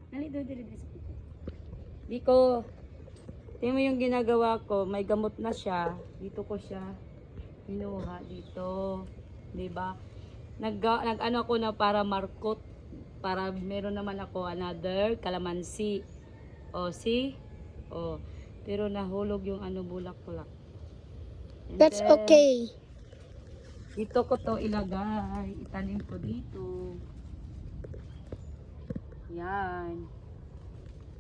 Dali, dali sa pito. Biko, tingnan mo yung ginagawa ko. May gamot na siya. Dito ko siya hinuha dito. Diba? Nag-ano ako na para markot. Para meron naman ako another calamansi. O, see? O, pero nahulog yung ano bulak-bulak. And That's then, okay. dito ko to ilagay. Itanim ko dito. Yan.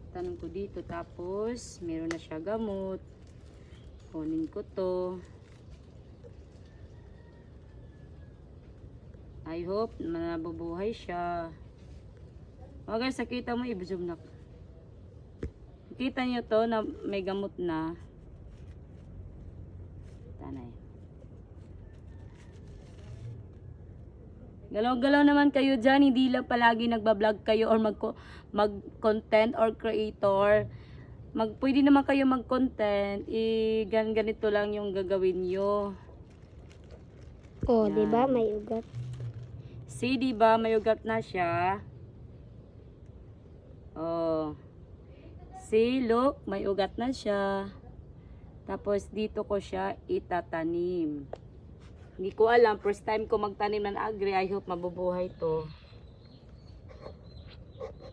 Itanim ko dito. Tapos, meron na siya gamot. Kunin ko to. I hope na nabubuhay siya. O guys, nakita mo, i-zoom na. Nakita nyo to na may gamot na. Tanay. Galaw-galaw naman kayo dyan. Hindi lang palagi nagbablog kayo or mag-content or creator. Pwede naman kayo mag-content. Ganito lang yung gagawin nyo. Oh, Yan. diba? May ugat. See, diba? May ugat na siya. Oh. See, look. May ugat na siya. Tapos, dito ko siya itatanim. Hindi ko alam. First time ko magtanim ng agri. I hope mabubuhay to.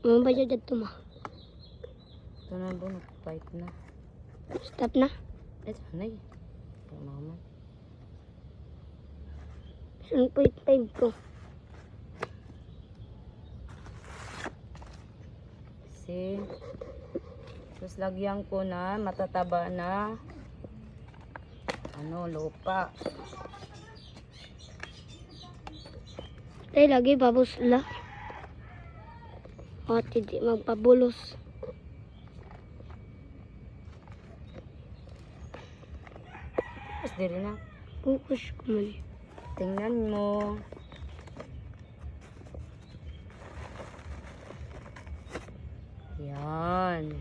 Ano ba dyan ito ma? Ito na po. Nag-fight na. Stop na. Eh, sanay. Ito naman. 1.5 ko. See? Tapos, lagyan ko na. Matataba na. Lupa. Tay, lagi babos la. O, hindi magpabulos. Tapos, diri na. Focus ko man. Tingnan mo. Yan.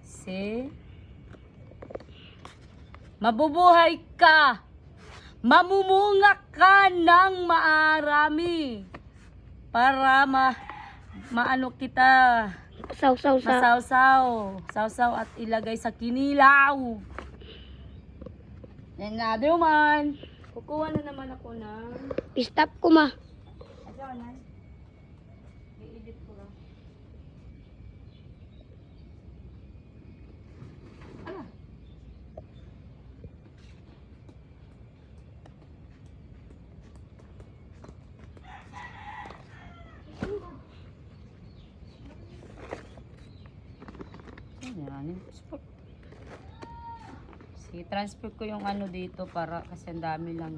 See? Mabubuhay ka. Mamumunga ka ng maarami. Para maano kita. Saw-saw sa... Masawsaw. Sawsaw at ilagay sa kinilaw. Another one. Kukuha na naman ako ng... Stop ko ma. Asa na? I-edit ko lang. Ala. Yan. Sige, transfer ko yung ano dito para kasi ang dami lang.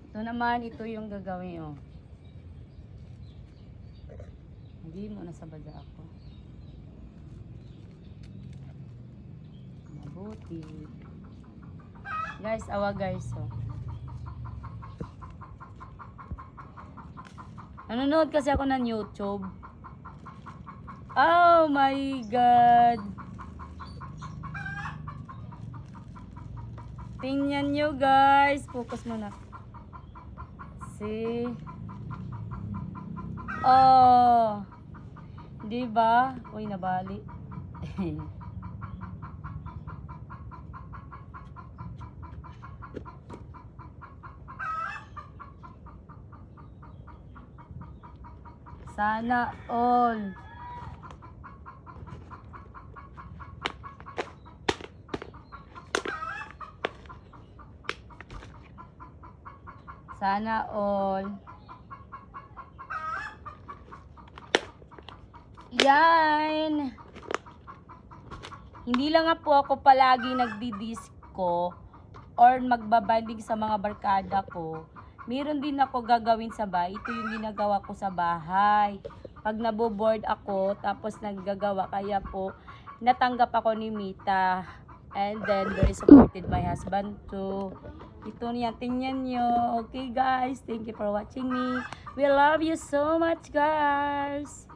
Ito naman, ito yung gagawin, oh. Hindi mo nasabada ako. Mabuti. Guys, awa guys, oh. Nanonood kasi ako ng YouTube. Oh my God! Tingnan nyo guys. Focus muna. See? Oh! Diba? Uy, nabali. Sana all. Sana all. Yan. Hindi lang nga po ako palagi nagdi-disco or magbabanding sa mga barkada ko. Meron din ako gagawin sa bahay. Ito yung ginagawa ko sa bahay. Pag naboboard ako, tapos naggagawa, kaya po natanggap ako ni Mita. And then, very supported my husband too. Ito niya, tingnan nyo. Okay guys, thank you for watching me. We love you so much guys.